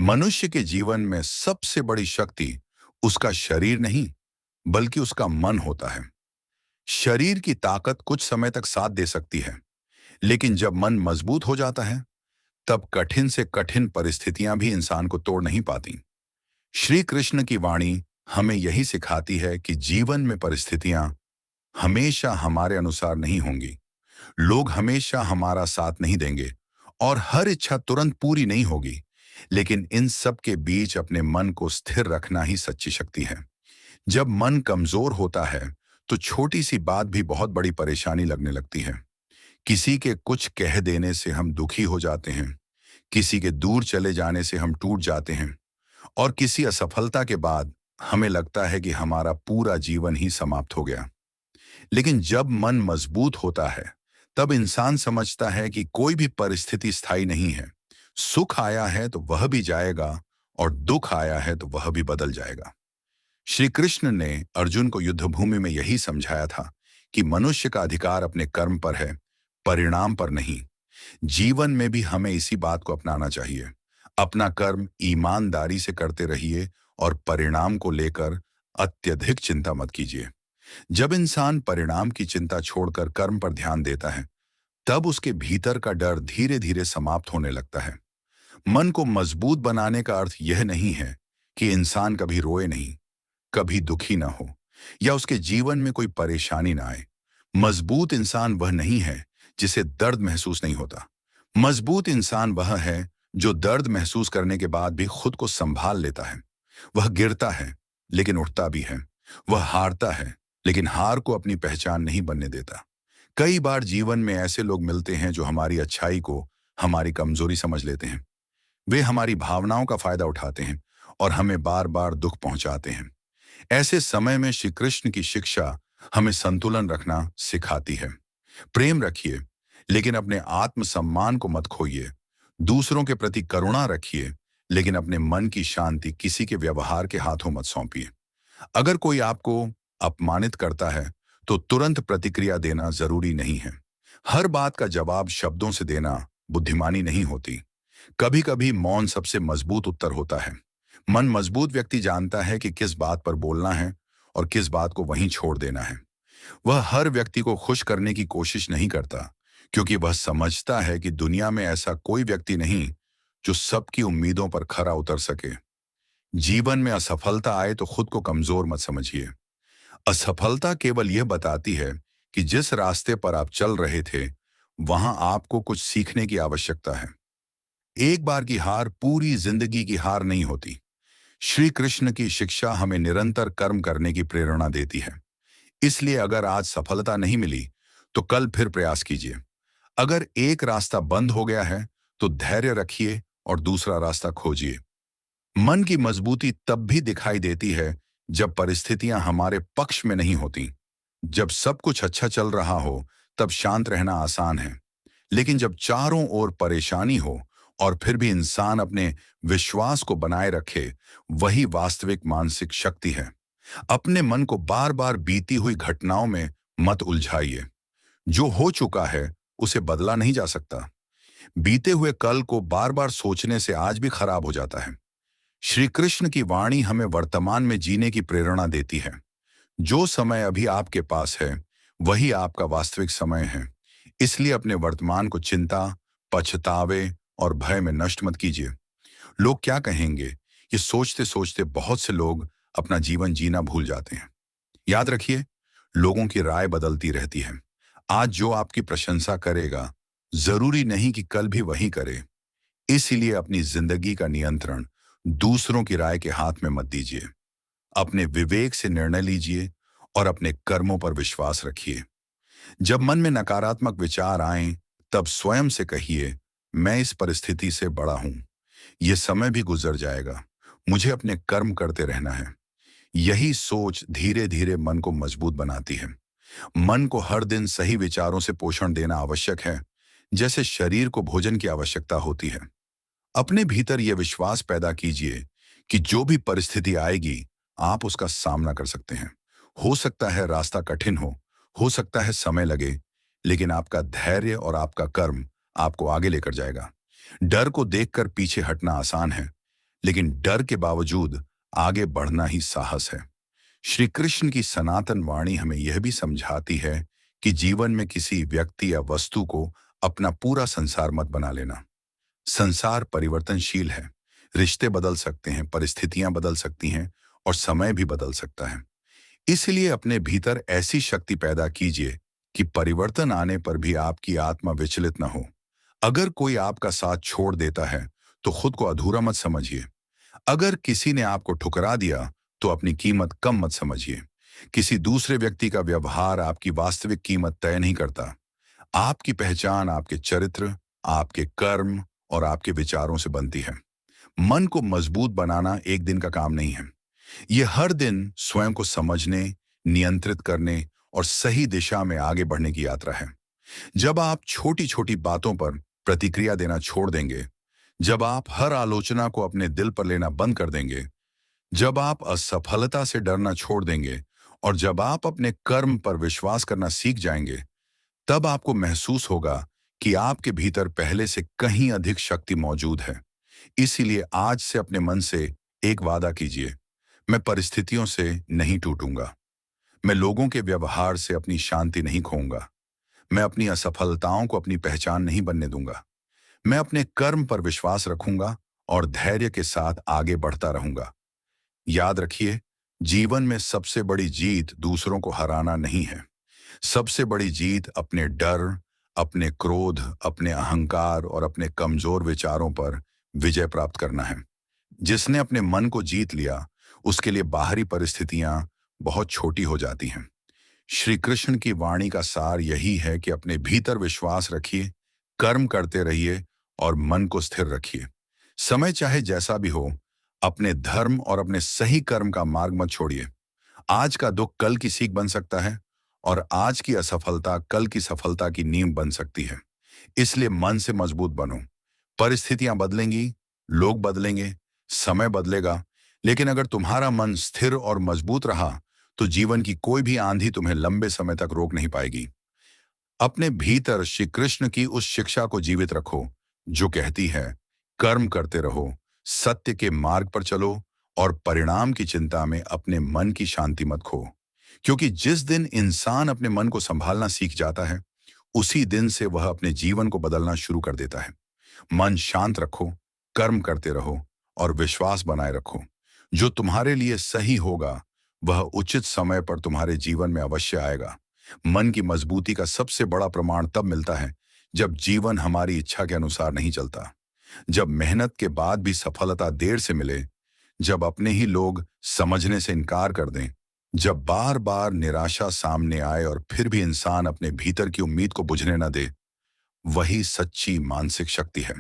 मनुष्य के जीवन में सबसे बड़ी शक्ति उसका शरीर नहीं, बल्कि उसका मन होता है। शरीर की ताकत कुछ समय तक साथ दे सकती है, लेकिन जब मन मजबूत हो जाता है, तब कठिन से कठिन परिस्थितियां भी इंसान को तोड़ नहीं पाती। श्री कृष्ण की वाणी हमें यही सिखाती है कि जीवन में परिस्थितियां हमेशा हमारे अनुसार नहीं होंगी। लोग हमेशा हमारा साथ नहीं देंगे और हर इच्छा तुरंत पूरी नहीं होगी। लेकिन इन सब के बीच अपने मन को स्थिर रखना ही सच्ची शक्ति है। जब मन कमजोर होता है, तो छोटी सी बात भी बहुत बड़ी परेशानी लगने लगती है। किसी के कुछ कह देने से हम दुखी हो जाते हैं, किसी के दूर चले जाने से हम टूट जाते हैं, और किसी असफलता के बाद हमें लगता है कि हमारा पूरा जीवन ही समाप्त हो गया। लेकिन जब मन मजबूत होता है, तब इंसान समझता है कि कोई भी परिस्थिति स्थायी नहीं है। सुख आया है तो वह भी जाएगा, और दुख आया है तो वह भी बदल जाएगा। श्री कृष्ण ने अर्जुन को युद्ध भूमि में यही समझाया था कि मनुष्य का अधिकार अपने कर्म पर है, परिणाम पर नहीं। जीवन में भी हमें इसी बात को अपनाना चाहिए। अपना कर्म ईमानदारी से करते रहिए और परिणाम को लेकर अत्यधिक चिंता मत कीजिए। जब इंसान परिणाम की चिंता छोड़कर कर्म पर ध्यान देता है, तब उसके भीतर का डर धीरे धीरे समाप्त होने लगता है। मन को मजबूत बनाने का अर्थ यह नहीं है कि इंसान कभी रोए नहीं, कभी दुखी ना हो, या उसके जीवन में कोई परेशानी ना आए। मजबूत इंसान वह नहीं है जिसे दर्द महसूस नहीं होता। मजबूत इंसान वह है जो दर्द महसूस करने के बाद भी खुद को संभाल लेता है। वह गिरता है, लेकिन उठता भी है। वह हारता है, लेकिन हार को अपनी पहचान नहीं बनने देता। कई बार जीवन में ऐसे लोग मिलते हैं जो हमारी अच्छाई को हमारी कमजोरी समझ लेते हैं। वे हमारी भावनाओं का फायदा उठाते हैं और हमें बार बार दुख पहुंचाते हैं। ऐसे समय में श्री कृष्ण की शिक्षा हमें संतुलन रखना सिखाती है। प्रेम रखिए, लेकिन अपने आत्मसम्मान को मत खोइए। दूसरों के प्रति करुणा रखिए, लेकिन अपने मन की शांति किसी के व्यवहार के हाथों मत सौंपिए। अगर कोई आपको अपमानित करता है, तो तुरंत प्रतिक्रिया देना जरूरी नहीं है। हर बात का जवाब शब्दों से देना बुद्धिमानी नहीं होती। कभी कभी मौन सबसे मजबूत उत्तर होता है। मन मजबूत व्यक्ति जानता है कि किस बात पर बोलना है और किस बात को वहीं छोड़ देना है। वह हर व्यक्ति को खुश करने की कोशिश नहीं करता, क्योंकि वह समझता है कि दुनिया में ऐसा कोई व्यक्ति नहीं जो सबकी उम्मीदों पर खरा उतर सके। जीवन में असफलता आए तो खुद को कमजोर मत समझिए। असफलता केवल यह बताती है कि जिस रास्ते पर आप चल रहे थे, वहां आपको कुछ सीखने की आवश्यकता है। एक बार की हार पूरी जिंदगी की हार नहीं होती। श्री कृष्ण की शिक्षा हमें निरंतर कर्म करने की प्रेरणा देती है। इसलिए अगर आज सफलता नहीं मिली, तो कल फिर प्रयास कीजिए। अगर एक रास्ता बंद हो गया है, तो धैर्य रखिए और दूसरा रास्ता खोजिए। मन की मजबूती तब भी दिखाई देती है जब परिस्थितियां हमारे पक्ष में नहीं होती। जब सब कुछ अच्छा चल रहा हो, तब शांत रहना आसान है। लेकिन जब चारों ओर परेशानी हो और फिर भी इंसान अपने विश्वास को बनाए रखे, वही वास्तविक मानसिक शक्ति है। अपने मन को बार बार बीती हुई घटनाओं में मत उलझाइए। जो हो चुका है, उसे बदला नहीं जा सकता। बीते हुए कल को बार बार सोचने से आज भी खराब हो जाता है। श्री कृष्ण की वाणी हमें वर्तमान में जीने की प्रेरणा देती है। जो समय अभी आपके पास है, वही आपका वास्तविक समय है। इसलिए अपने वर्तमान को चिंता, पछतावे और भय में नष्ट मत कीजिए। लोग क्या कहेंगे, ये सोचते सोचते बहुत से लोग अपना जीवन जीना भूल जाते हैं। याद रखिए, लोगों की राय बदलती रहती है। आज जो आपकी प्रशंसा करेगा, जरूरी नहीं कि कल भी वही करे। इसीलिए अपनी जिंदगी का नियंत्रण दूसरों की राय के हाथ में मत दीजिए। अपने विवेक से निर्णय लीजिए और अपने कर्मों पर विश्वास रखिए। जब मन में नकारात्मक विचार आएं, तब स्वयं से कहिए, मैं इस परिस्थिति से बड़ा हूं। यह समय भी गुजर जाएगा। मुझे अपने कर्म करते रहना है। यही सोच धीरे धीरे मन को मजबूत बनाती है। मन को हर दिन सही विचारों से पोषण देना आवश्यक है, जैसे शरीर को भोजन की आवश्यकता होती है। अपने भीतर यह विश्वास पैदा कीजिए कि जो भी परिस्थिति आएगी, आप उसका सामना कर सकते हैं। हो सकता है रास्ता कठिन हो सकता है समय लगे, लेकिन आपका धैर्य और आपका कर्म आपको आगे लेकर जाएगा। डर को देखकर पीछे हटना आसान है, लेकिन डर के बावजूद आगे बढ़ना ही साहस है। श्री कृष्ण की सनातन वाणी हमें यह भी समझाती है कि जीवन में किसी व्यक्ति या वस्तु को अपना पूरा संसार मत बना लेना। संसार परिवर्तनशील है। रिश्ते बदल सकते हैं, परिस्थितियां बदल सकती हैं और समय भी बदल सकता है। इसलिए अपने भीतर ऐसी शक्ति पैदा कीजिए कि परिवर्तन आने पर भी आपकी आत्मा विचलित न हो। अगर कोई आपका साथ छोड़ देता है तो खुद को अधूरा मत समझिए। अगर किसी ने आपको ठुकरा दिया तो अपनी कीमत कम मत समझिए। किसी दूसरे व्यक्ति का व्यवहार आपकी वास्तविक कीमत तय नहीं करता। आपकी पहचान आपके चरित्र, आपके कर्म और आपके विचारों से बनती है। मन को मजबूत बनाना एक दिन का काम नहीं है। यह हर दिन स्वयं को समझने, नियंत्रित करने और सही दिशा में आगे बढ़ने की यात्रा है। जब आप छोटी छोटी बातों पर प्रतिक्रिया देना छोड़ देंगे, जब आप हर आलोचना को अपने दिल पर लेना बंद कर देंगे, जब आप असफलता से डरना छोड़ देंगे और जब आप अपने कर्म पर विश्वास करना सीख जाएंगे, तब आपको महसूस होगा कि आपके भीतर पहले से कहीं अधिक शक्ति मौजूद है। इसीलिए आज से अपने मन से एक वादा कीजिए, मैं परिस्थितियों से नहीं टूटूंगा। मैं लोगों के व्यवहार से अपनी शांति नहीं खोऊंगा। मैं अपनी असफलताओं को अपनी पहचान नहीं बनने दूंगा। मैं अपने कर्म पर विश्वास रखूंगा और धैर्य के साथ आगे बढ़ता रहूंगा। याद रखिए, जीवन में सबसे बड़ी जीत दूसरों को हराना नहीं है। सबसे बड़ी जीत अपने डर, अपने क्रोध, अपने अहंकार और अपने कमजोर विचारों पर विजय प्राप्त करना है। जिसने अपने मन को जीत लिया, उसके लिए बाहरी परिस्थितियां बहुत छोटी हो जाती हैं। श्री कृष्ण की वाणी का सार यही है कि अपने भीतर विश्वास रखिए, कर्म करते रहिए और मन को स्थिर रखिए। समय चाहे जैसा भी हो, अपने धर्म और अपने सही कर्म का मार्ग मत छोड़िए। आज का दुख कल की सीख बन सकता है और आज की असफलता कल की सफलता की नींव बन सकती है। इसलिए मन से मजबूत बनो। परिस्थितियां बदलेंगी, लोग बदलेंगे, समय बदलेगा, लेकिन अगर तुम्हारा मन स्थिर और मजबूत रहा तो जीवन की कोई भी आंधी तुम्हें लंबे समय तक रोक नहीं पाएगी। अपने भीतर श्री कृष्ण की उस शिक्षा को जीवित रखो जो कहती है, कर्म करते रहो, सत्य के मार्ग पर चलो और परिणाम की चिंता में अपने मन की शांति मत खो। क्योंकि जिस दिन इंसान अपने मन को संभालना सीख जाता है, उसी दिन से वह अपने जीवन को बदलना शुरू कर देता है। मन शांत रखो, कर्म करते रहो और विश्वास बनाए रखो। जो तुम्हारे लिए सही होगा वह उचित समय पर तुम्हारे जीवन में अवश्य आएगा। मन की मजबूती का सबसे बड़ा प्रमाण तब मिलता है जब जीवन हमारी इच्छा के अनुसार नहीं चलता, जब मेहनत के बाद भी सफलता देर से मिले, जब अपने ही लोग समझने से इनकार कर दें, जब बार बार निराशा सामने आए और फिर भी इंसान अपने भीतर की उम्मीद को बुझने न दे, वही सच्ची मानसिक शक्ति है।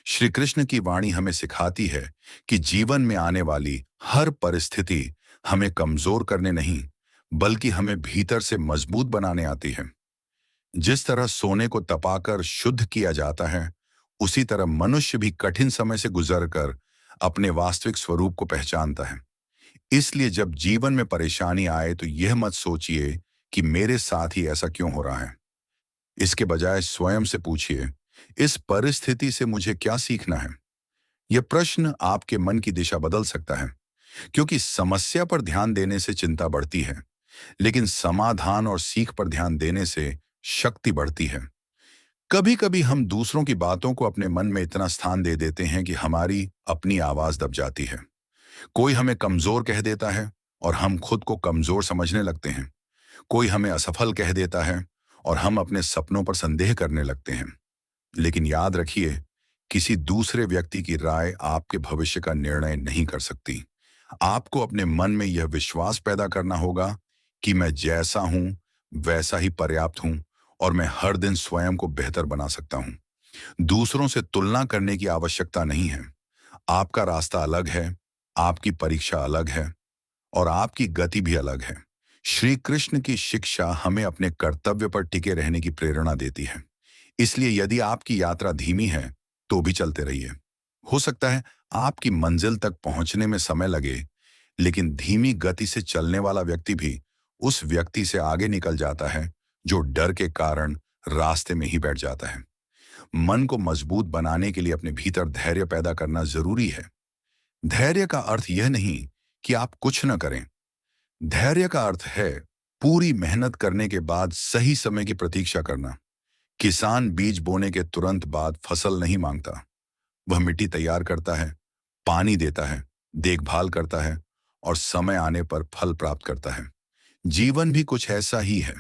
श्री कृष्ण की वाणी हमें सिखाती है कि जीवन में आने वाली हर परिस्थिति हमें कमजोर करने नहीं, बल्कि हमें भीतर से मजबूत बनाने आती है। जिस तरह सोने को तपाकर शुद्ध किया जाता है, उसी तरह मनुष्य भी कठिन समय से गुजरकर अपने वास्तविक स्वरूप को पहचानता है। इसलिए जब जीवन में परेशानी आए तो यह मत सोचिए कि मेरे साथ ही ऐसा क्यों हो रहा है। इसके बजाय स्वयं से पूछिए, इस परिस्थिति से मुझे क्या सीखना है। यह प्रश्न आपके मन की दिशा बदल सकता है, क्योंकि समस्या पर ध्यान देने से चिंता बढ़ती है, लेकिन समाधान और सीख पर ध्यान देने से शक्ति बढ़ती है। कभी कभी हम दूसरों की बातों को अपने मन में इतना स्थान दे देते हैं कि हमारी अपनी आवाज दब जाती है। कोई हमें कमजोर कह देता है और हम खुद को कमजोर समझने लगते हैं। कोई हमें असफल कह देता है और हम अपने सपनों पर संदेह करने लगते हैं। लेकिन याद रखिए, किसी दूसरे व्यक्ति की राय आपके भविष्य का निर्णय नहीं कर सकती। आपको अपने मन में यह विश्वास पैदा करना होगा कि मैं जैसा हूं वैसा ही पर्याप्त हूं और मैं हर दिन स्वयं को बेहतर बना सकता हूं। दूसरों से तुलना करने की आवश्यकता नहीं है। आपका रास्ता अलग है, आपकी परीक्षा अलग है और आपकी गति भी अलग है। श्री कृष्ण की शिक्षा हमें अपने कर्तव्य पर टिके रहने की प्रेरणा देती है। इसलिए यदि आपकी यात्रा धीमी है तो भी चलते रहिए। हो सकता है आपकी मंजिल तक पहुंचने में समय लगे, लेकिन धीमी गति से चलने वाला व्यक्ति भी उस व्यक्ति से आगे निकल जाता है जो डर के कारण रास्ते में ही बैठ जाता है। मन को मजबूत बनाने के लिए अपने भीतर धैर्य पैदा करना जरूरी है। धैर्य का अर्थ यह नहीं कि आप कुछ न करें। धैर्य का अर्थ है पूरी मेहनत करने के बाद सही समय की प्रतीक्षा करना। किसान बीज बोने के तुरंत बाद फसल नहीं मांगता। वह मिट्टी तैयार करता है, पानी देता है, देखभाल करता है और समय आने पर फल प्राप्त करता है। जीवन भी कुछ ऐसा ही है।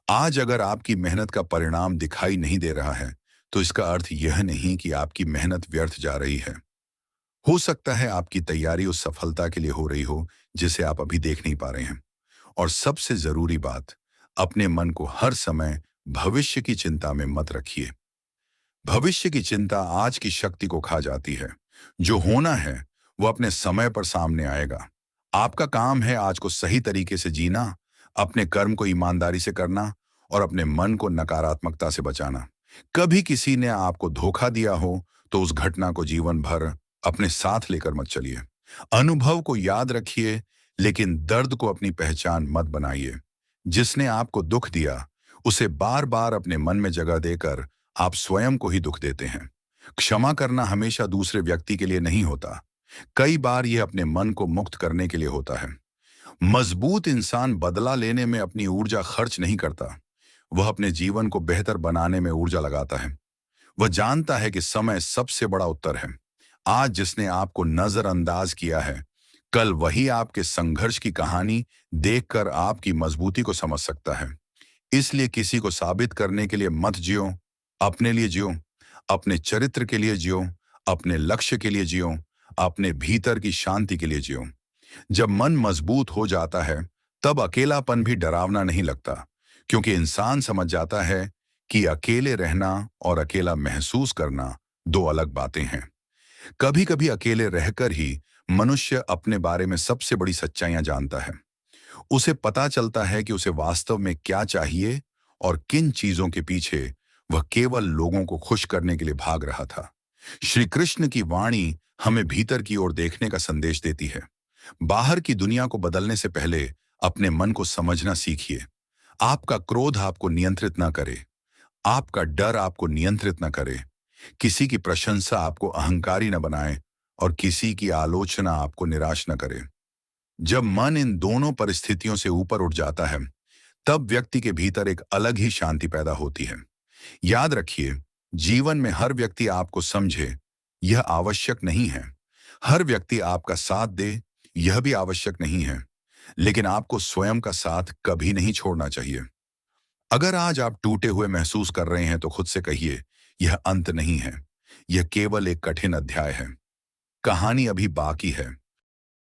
आज अगर आपकी मेहनत का परिणाम दिखाई नहीं दे रहा है, तो इसका अर्थ यह नहीं कि आपकी मेहनत व्यर्थ जा रही है। हो सकता है आपकी तैयारी उस सफलता के लिए हो रही हो जिसे आप अभी देख नहीं पा रहे हैं। और सबसे जरूरी बात, अपने मन को हर समय भविष्य की चिंता में मत रखिए। भविष्य की चिंता आज की शक्ति को खा जाती है। जो होना है वो अपने समय पर सामने आएगा। आपका काम है आज को सही तरीके से जीना, अपने कर्म को ईमानदारी से करना और अपने मन को नकारात्मकता से बचाना। कभी किसी ने आपको धोखा दिया हो तो उस घटना को जीवन भर अपने साथ लेकर मत चलिए। अनुभव को याद रखिए, लेकिन दर्द को अपनी पहचान मत बनाइए। जिसने आपको दुख दिया उसे बार बार अपने मन में जगह देकर आप स्वयं को ही दुख देते हैं। क्षमा करना हमेशा दूसरे व्यक्ति के लिए नहीं होता। कई बार यह अपने मन को मुक्त करने के लिए होता है। मजबूत इंसान बदला लेने में अपनी ऊर्जा खर्च नहीं करता। वह अपने जीवन को बेहतर बनाने में ऊर्जा लगाता है। वह जानता है कि समय सबसे बड़ा उत्तर है। आज जिसने आपको नजरअंदाज किया है, कल वही आपके संघर्ष की कहानी देखकर आपकी मजबूती को समझ सकता है। इसलिए किसी को साबित करने के लिए मत जियो, अपने लिए जियो, अपने चरित्र के लिए जियो, अपने लक्ष्य के लिए जियो, अपने भीतर की शांति के लिए जियो। जब मन मजबूत हो जाता है, तब अकेलापन भी डरावना नहीं लगता, क्योंकि इंसान समझ जाता है कि अकेले रहना और अकेला महसूस करना दो अलग बातें हैं। कभी कभी अकेले रहकर ही मनुष्य अपने बारे में सबसे बड़ी सच्चाइयां जानता है। उसे पता चलता है कि उसे वास्तव में क्या चाहिए और किन चीजों के पीछे वह केवल लोगों को खुश करने के लिए भाग रहा था। श्री कृष्ण की वाणी हमें भीतर की ओर देखने का संदेश देती है। बाहर की दुनिया को बदलने से पहले अपने मन को समझना सीखिए। आपका क्रोध आपको नियंत्रित ना करे, आपका डर आपको नियंत्रित न करे, किसी की प्रशंसा आपको अहंकारी न बनाए और किसी की आलोचना आपको निराश न करे। जब मन इन दोनों परिस्थितियों से ऊपर उठ जाता है, तब व्यक्ति के भीतर एक अलग ही शांति पैदा होती है। याद रखिए, जीवन में हर व्यक्ति आपको समझे यह आवश्यक नहीं है। हर व्यक्ति आपका साथ दे यह भी आवश्यक नहीं है। लेकिन आपको स्वयं का साथ कभी नहीं छोड़ना चाहिए। अगर आज आप टूटे हुए महसूस कर रहे हैं तो खुद से कहिए, यह अंत नहीं है, यह केवल एक कठिन अध्याय है। कहानी अभी बाकी है।